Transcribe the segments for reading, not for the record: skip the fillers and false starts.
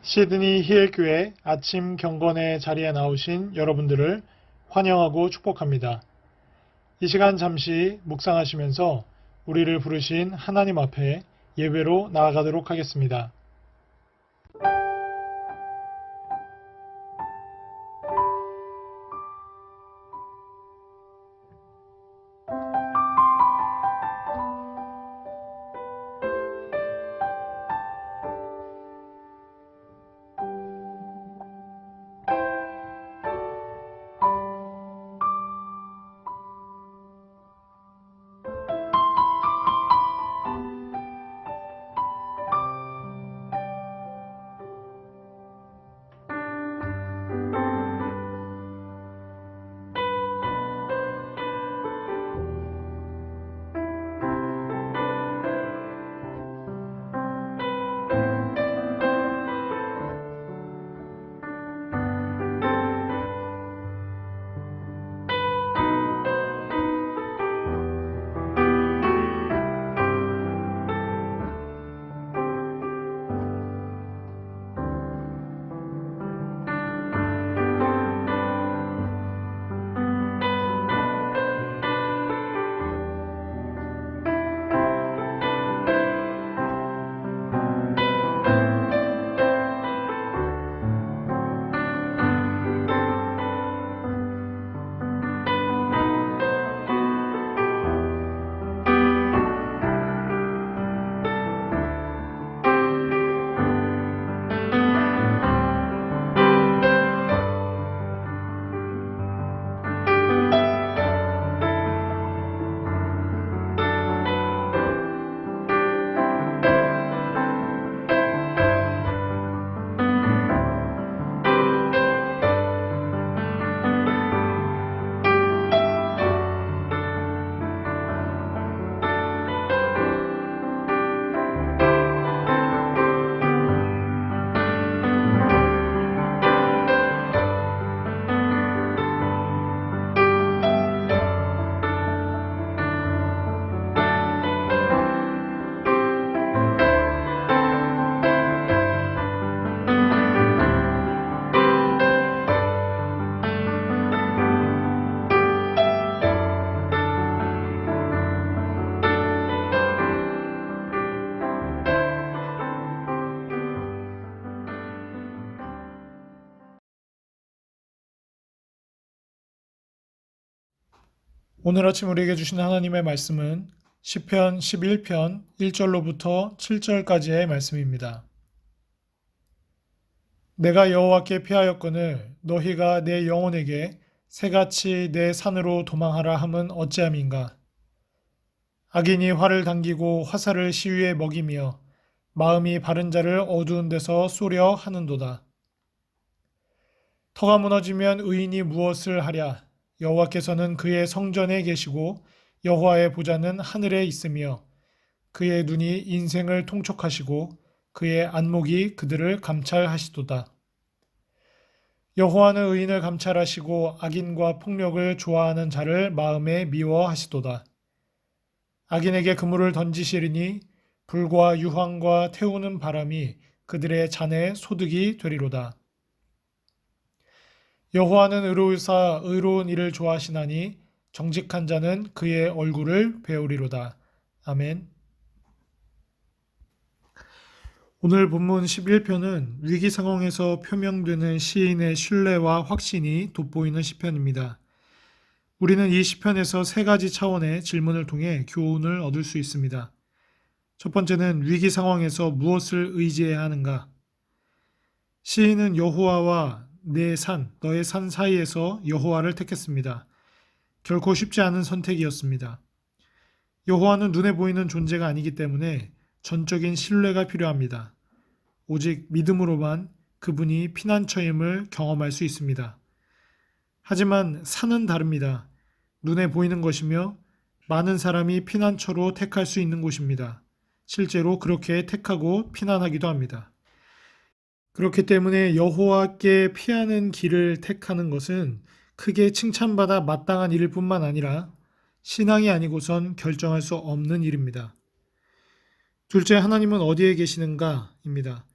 시드니 히일교회 아침 경건의 자리에 나오신 여러분들을 환영하고 축복합니다. 이 시간 잠시 묵상하시면서 우리를 부르신 하나님 앞에 예배로 나아가도록 하겠습니다. 오늘 아침 우리에게 주신 하나님의 말씀은 시편 11편 1절로부터 7절까지의 말씀입니다. 내가 여호와께 피하였거늘 너희가 내 영혼에게 새같이 내 산으로 도망하라 함은 어찌함인가. 악인이 활을 당기고 화살을 시위에 먹이며 마음이 바른 자를 어두운 데서 쏘려 하는도다. 터가 무너지면 의인이 무엇을 하랴. 여호와께서는 그의 성전에 계시고 여호와의 보좌는 하늘에 있으며 그의 눈이 인생을 통촉하시고 그의 안목이 그들을 감찰하시도다. 여호와는 의인을 감찰하시고 악인과 폭력을 좋아하는 자를 마음에 미워하시도다. 악인에게 그물을 던지시리니 불과 유황과 태우는 바람이 그들의 잔에 소득이 되리로다. 여호와는 의로우사 의로운 일을 좋아하시나니 정직한 자는 그의 얼굴을 배우리로다. 아멘. 오늘 본문 11편은 위기 상황에서 표명되는 시인의 신뢰와 확신이 돋보이는 시편입니다. 우리는 이 시편에서 세 가지 차원의 질문을 통해 교훈을 얻을 수 있습니다. 첫 번째는 위기 상황에서 무엇을 의지해야 하는가? 시인은 여호와와 내 산, 너의 산 사이에서 여호와를 택했습니다. 결코 쉽지 않은 선택이었습니다. 여호와는 눈에 보이는 존재가 아니기 때문에 전적인 신뢰가 필요합니다. 오직 믿음으로만 그분이 피난처임을 경험할 수 있습니다. 하지만 산은 다릅니다. 눈에 보이는 것이며 많은 사람이 피난처로 택할 수 있는 곳입니다. 실제로 그렇게 택하고 피난하기도 합니다. 그렇기 때문에 여호와께 피하는 길을 택하는 것은 크게 칭찬받아 마땅한 일일 뿐만 아니라 신앙이 아니고선 결정할 수 없는 일입니다. 둘째, 하나님은 어디에 계시는가입니다.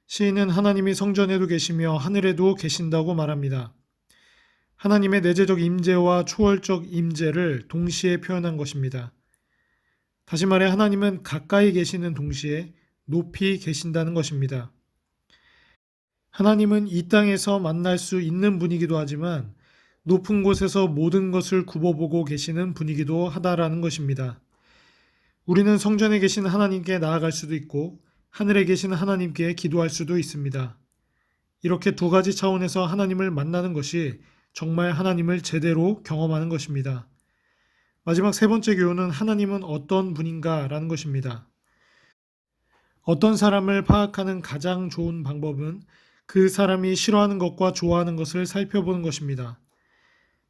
시인은 하나님이 성전에도 계시며 하늘에도 계신다고 말합니다. 하나님의 내재적 임재와 초월적 임재를 동시에 표현한 것입니다. 다시 말해 하나님은 가까이 계시는 동시에 높이 계신다는 것입니다. 하나님은 이 땅에서 만날 수 있는 분이기도 하지만 높은 곳에서 모든 것을 굽어보고 계시는 분이기도 하다라는 것입니다. 우리는 성전에 계신 하나님께 나아갈 수도 있고 하늘에 계신 하나님께 기도할 수도 있습니다. 이렇게 두 가지 차원에서 하나님을 만나는 것이 정말 하나님을 제대로 경험하는 것입니다. 마지막 세 번째 교훈은 하나님은 어떤 분인가 라는 것입니다. 어떤 사람을 파악하는 가장 좋은 방법은 그 사람이 싫어하는 것과 좋아하는 것을 살펴보는 것입니다.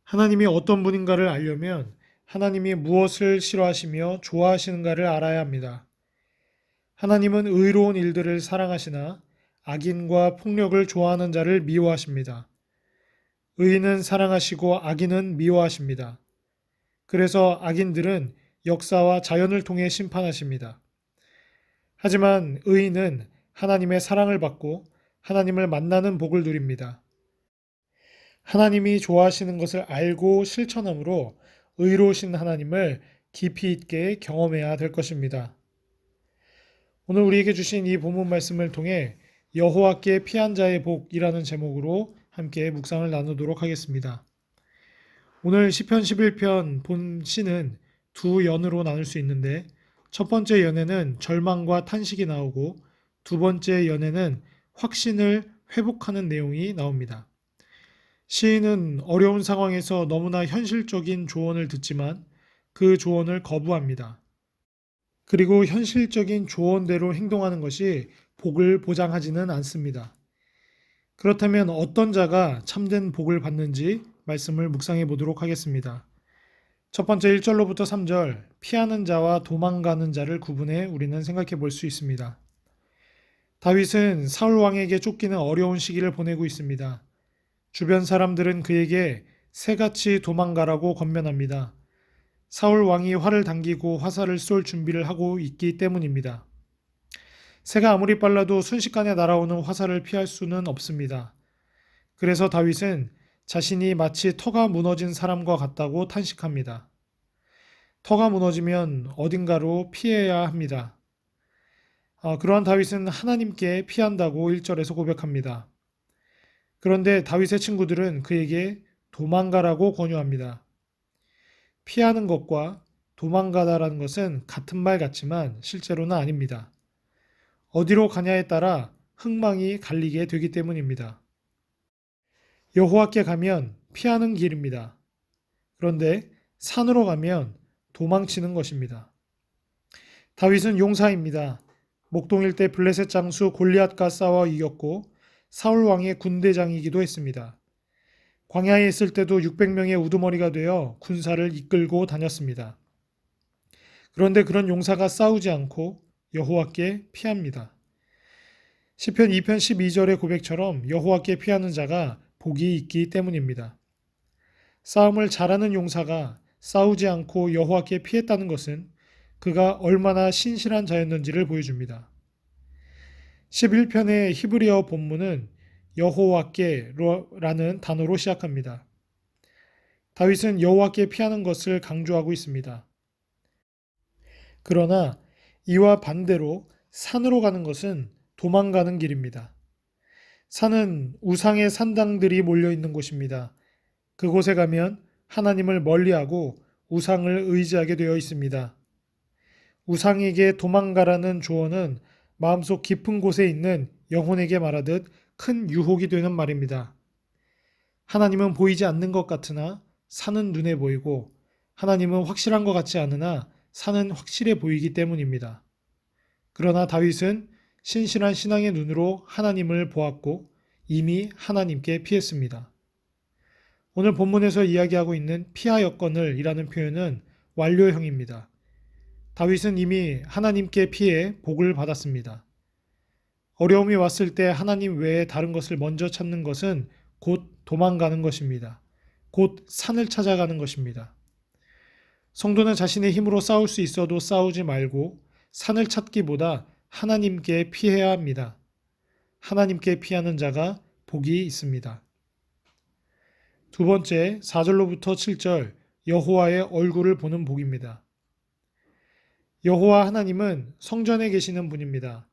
하나님이 어떤 분인가를 알려면 하나님이 무엇을 싫어하시며 좋아하시는가를 알아야 합니다. 하나님은 의로운 일들을 사랑하시나 악인과 폭력을 좋아하는 자를 미워하십니다. 의인은 사랑하시고 악인은 미워하십니다. 그래서 악인들은 역사와 자연을 통해 심판하십니다. 하지만 의인은 하나님의 사랑을 받고 하나님을 만나는 복을 누립니다. 하나님이 좋아하시는 것을 알고 실천함으로 의로우신 하나님을 깊이 있게 경험해야 될 것입니다. 오늘 우리에게 주신 이 본문 말씀을 통해 여호와께 피한 자의 복이라는 제목으로 함께 묵상을 나누도록 하겠습니다. 오늘 시편 11편 본 시는 두 연으로 나눌 수 있는데 첫 번째 연에는 절망과 탄식이 나오고 두 번째 연에는 확신을 회복하는 내용이 나옵니다. 시인은 어려운 상황에서 너무나 현실적인 조언을 듣지만 그 조언을 거부합니다. 그리고 현실적인 조언대로 행동하는 것이 복을 보장하지는 않습니다. 그렇다면 어떤 자가 참된 복을 받는지 말씀을 묵상해 보도록 하겠습니다. 첫 번째 1절로부터 3절, 피하는 자와 도망가는 자를 구분해 우리는 생각해 볼 수 있습니다. 다윗은 사울 왕에게 쫓기는 어려운 시기를 보내고 있습니다. 주변 사람들은 그에게 새같이 도망가라고 권면합니다. 사울 왕이 활을 당기고 화살을 쏠 준비를 하고 있기 때문입니다. 새가 아무리 빨라도 순식간에 날아오는 화살을 피할 수는 없습니다. 그래서 다윗은 자신이 마치 터가 무너진 사람과 같다고 탄식합니다. 터가 무너지면 어딘가로 피해야 합니다. 그러한 다윗은 하나님께 피한다고 1절에서 고백합니다. 그런데 다윗의 친구들은 그에게 도망가라고 권유합니다. 피하는 것과 도망가다라는 것은 같은 말 같지만 실제로는 아닙니다. 어디로 가냐에 따라 흥망이 갈리게 되기 때문입니다. 여호와께 가면 피하는 길입니다. 그런데 산으로 가면 도망치는 것입니다. 다윗은 용사입니다. 목동일 때 블레셋 장수 골리앗과 싸워 이겼고 사울 왕의 군대장이기도 했습니다. 광야에 있을 때도 600명의 우두머리가 되어 군사를 이끌고 다녔습니다. 그런데 그런 용사가 싸우지 않고 여호와께 피합니다. 시편 2편 12절의 고백처럼 여호와께 피하는 자가 복이 있기 때문입니다. 싸움을 잘하는 용사가 싸우지 않고 여호와께 피했다는 것은 그가 얼마나 신실한 자였는지를 보여줍니다. 11편의 히브리어 본문은 여호와께라는 단어로 시작합니다. 다윗은 여호와께 피하는 것을 강조하고 있습니다. 그러나 이와 반대로 산으로 가는 것은 도망가는 길입니다. 산은 우상의 산당들이 몰려 있는 곳입니다. 그곳에 가면 하나님을 멀리하고 우상을 의지하게 되어 있습니다. 우상에게 도망가라는 조언은 마음속 깊은 곳에 있는 영혼에게 말하듯 큰 유혹이 되는 말입니다. 하나님은 보이지 않는 것 같으나 산은 눈에 보이고 하나님은 확실한 것 같지 않으나 산은 확실해 보이기 때문입니다. 그러나 다윗은 신실한 신앙의 눈으로 하나님을 보았고 이미 하나님께 피했습니다. 오늘 본문에서 이야기하고 있는 피하였거늘 이라는 표현은 완료형입니다. 다윗은 이미 하나님께 피해 복을 받았습니다. 어려움이 왔을 때 하나님 외에 다른 것을 먼저 찾는 것은 곧 도망가는 것입니다. 곧 산을 찾아가는 것입니다. 성도는 자신의 힘으로 싸울 수 있어도 싸우지 말고 산을 찾기보다 하나님께 피해야 합니다. 하나님께 피하는 자가 복이 있습니다. 두 번째, 4절로부터 7절 여호와의 얼굴을 보는 복입니다. 여호와 하나님은 성전에 계시는 분입니다.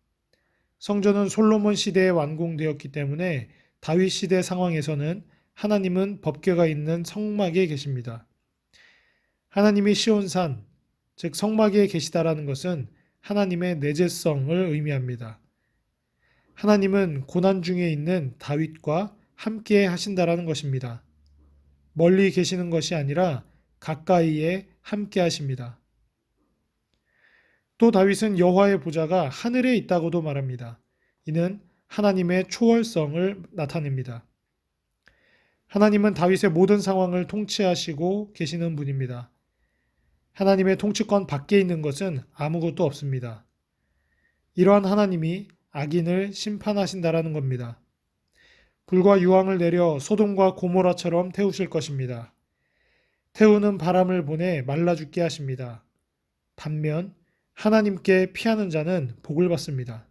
성전은 솔로몬 시대에 완공되었기 때문에 다윗 시대 상황에서는 하나님은 법궤가 있는 성막에 계십니다. 하나님이 시온산, 즉 성막에 계시다라는 것은 하나님의 내재성을 의미합니다. 하나님은 고난 중에 있는 다윗과 함께 하신다라는 것입니다. 멀리 계시는 것이 아니라 가까이에 함께 하십니다. 또 다윗은 여호와의 보좌가 하늘에 있다고도 말합니다. 이는 하나님의 초월성을 나타냅니다. 하나님은 다윗의 모든 상황을 통치하시고 계시는 분입니다. 하나님의 통치권 밖에 있는 것은 아무것도 없습니다. 이러한 하나님이 악인을 심판하신다라는 겁니다. 불과 유황을 내려 소돔과 고모라처럼 태우실 것입니다. 태우는 바람을 보내 말라 죽게 하십니다. 반면 하나님께 피하는 자는 복을 받습니다.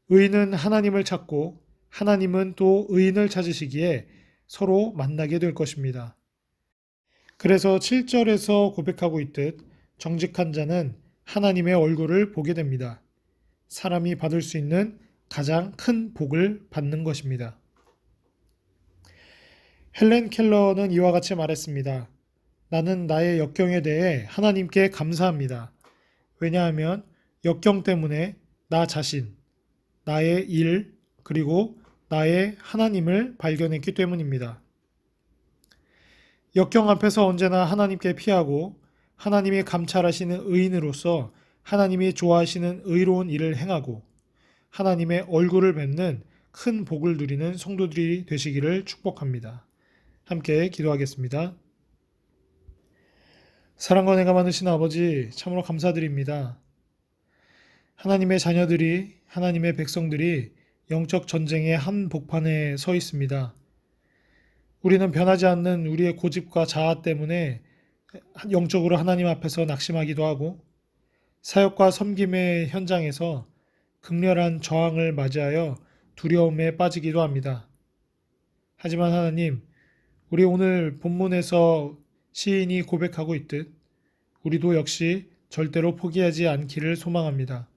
의인은 하나님을 찾고 하나님은 또 의인을 찾으시기에 서로 만나게 될 것입니다. 그래서 7절에서 고백하고 있듯 정직한 자는 하나님의 얼굴을 보게 됩니다. 사람이 받을 수 있는 가장 큰 복을 받는 것입니다. 헬렌 켈러는 이와 같이 말했습니다. 나는 나의 역경에 대해 하나님께 감사합니다. 왜냐하면 역경 때문에 나 자신, 나의 일, 그리고 나의 하나님을 발견했기 때문입니다. 역경 앞에서 언제나 하나님께 피하고 하나님이 감찰하시는 의인으로서 하나님이 좋아하시는 의로운 일을 행하고 하나님의 얼굴을 뵙는 큰 복을 누리는 성도들이 되시기를 축복합니다. 함께 기도하겠습니다. 사랑과 은혜가 많으신 아버지, 참으로 감사드립니다. 하나님의 자녀들이, 하나님의 백성들이 영적 전쟁의 한 복판에 서 있습니다. 우리는 변하지 않는 우리의 고집과 자아 때문에 영적으로 하나님 앞에서 낙심하기도 하고 사역과 섬김의 현장에서 극렬한 저항을 맞이하여 두려움에 빠지기도 합니다. 하지만 하나님, 우리 오늘 본문에서 시인이 고백하고 있듯 우리도 역시 절대로 포기하지 않기를 소망합니다.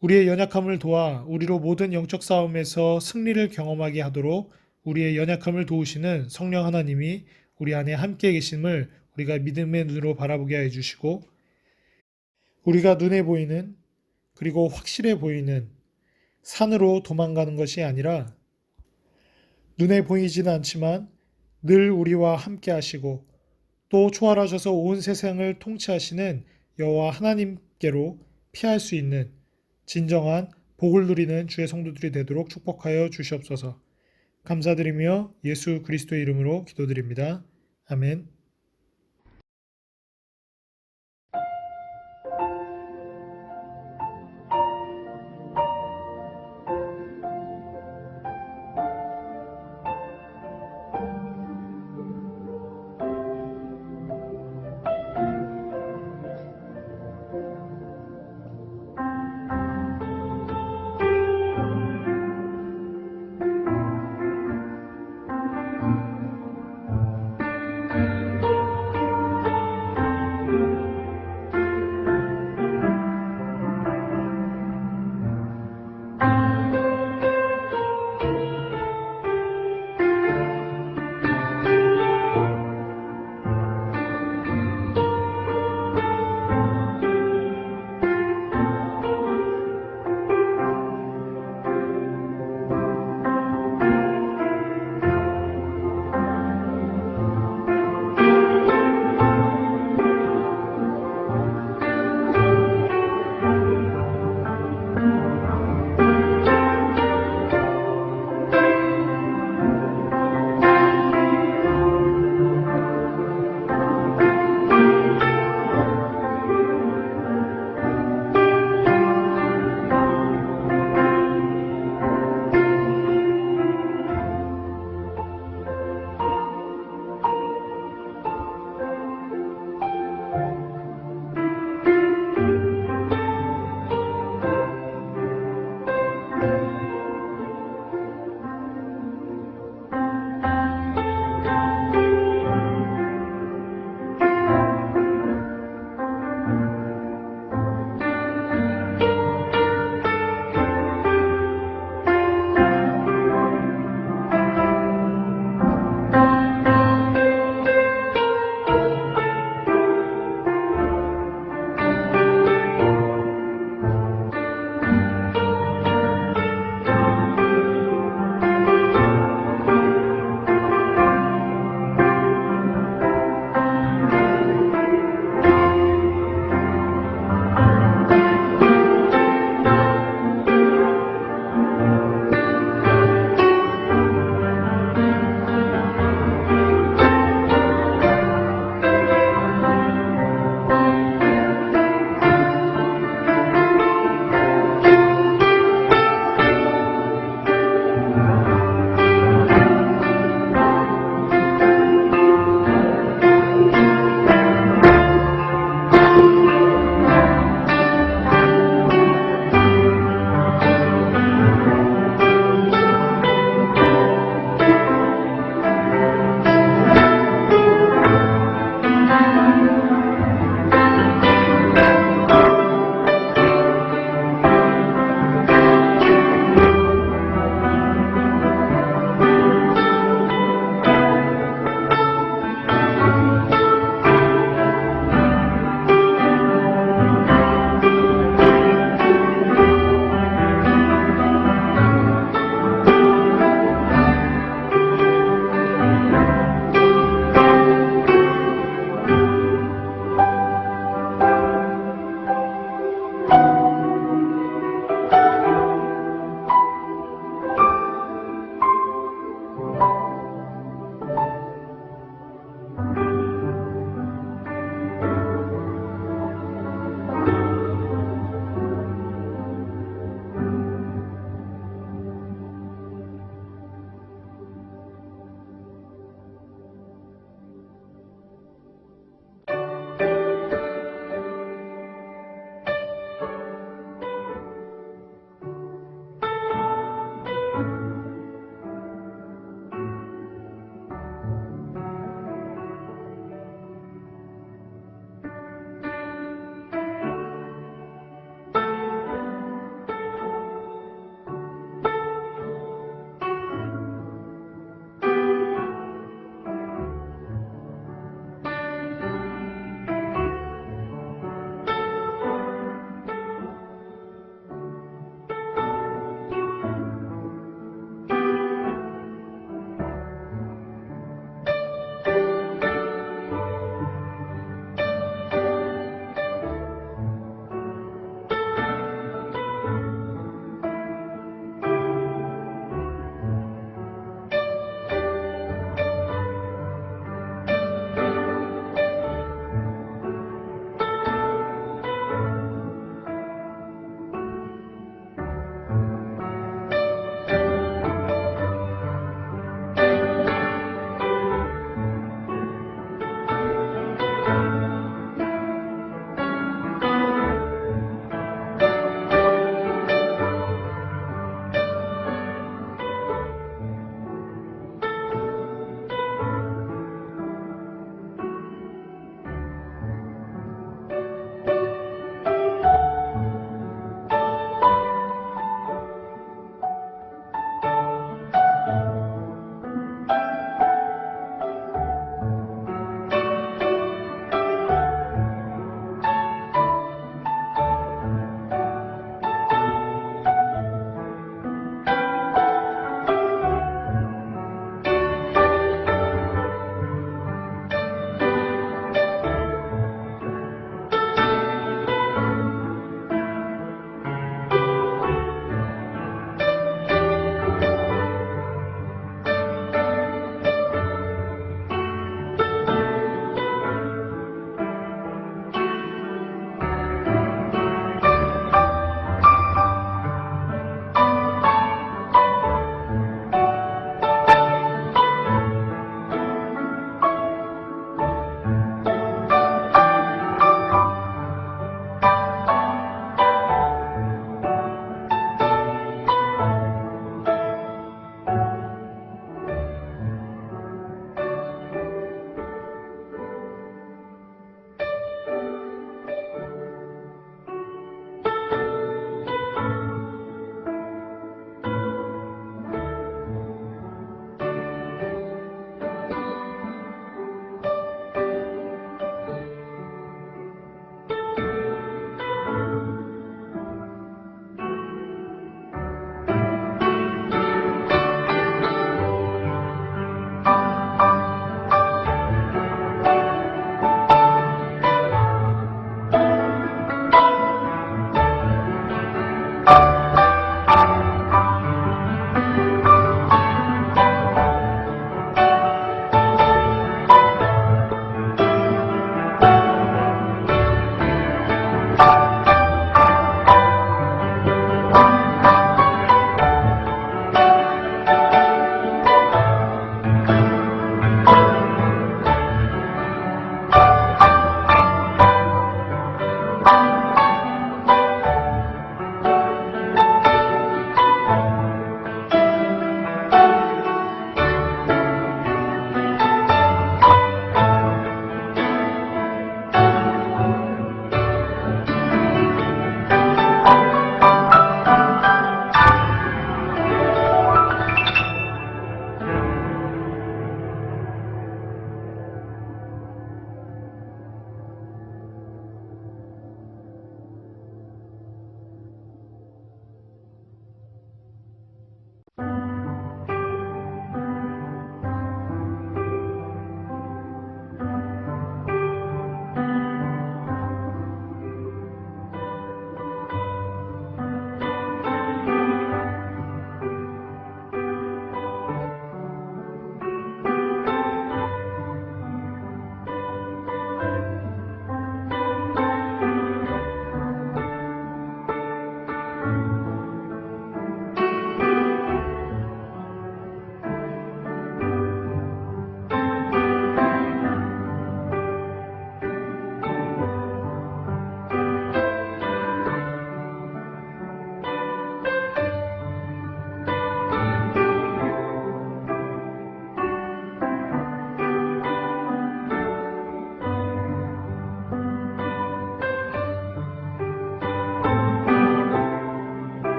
우리의 연약함을 도와 우리로 모든 영적 싸움에서 승리를 경험하게 하도록 우리의 연약함을 도우시는 성령 하나님이 우리 안에 함께 계심을 우리가 믿음의 눈으로 바라보게 해주시고 우리가 눈에 보이는 그리고 확실해 보이는 산으로 도망가는 것이 아니라 눈에 보이지는 않지만 늘 우리와 함께 하시고 또 초월하셔서 온 세상을 통치하시는 여호와 하나님께로 피할 수 있는 진정한 복을 누리는 주의 성도들이 되도록 축복하여 주시옵소서. 감사드리며 예수 그리스도의 이름으로 기도드립니다. 아멘.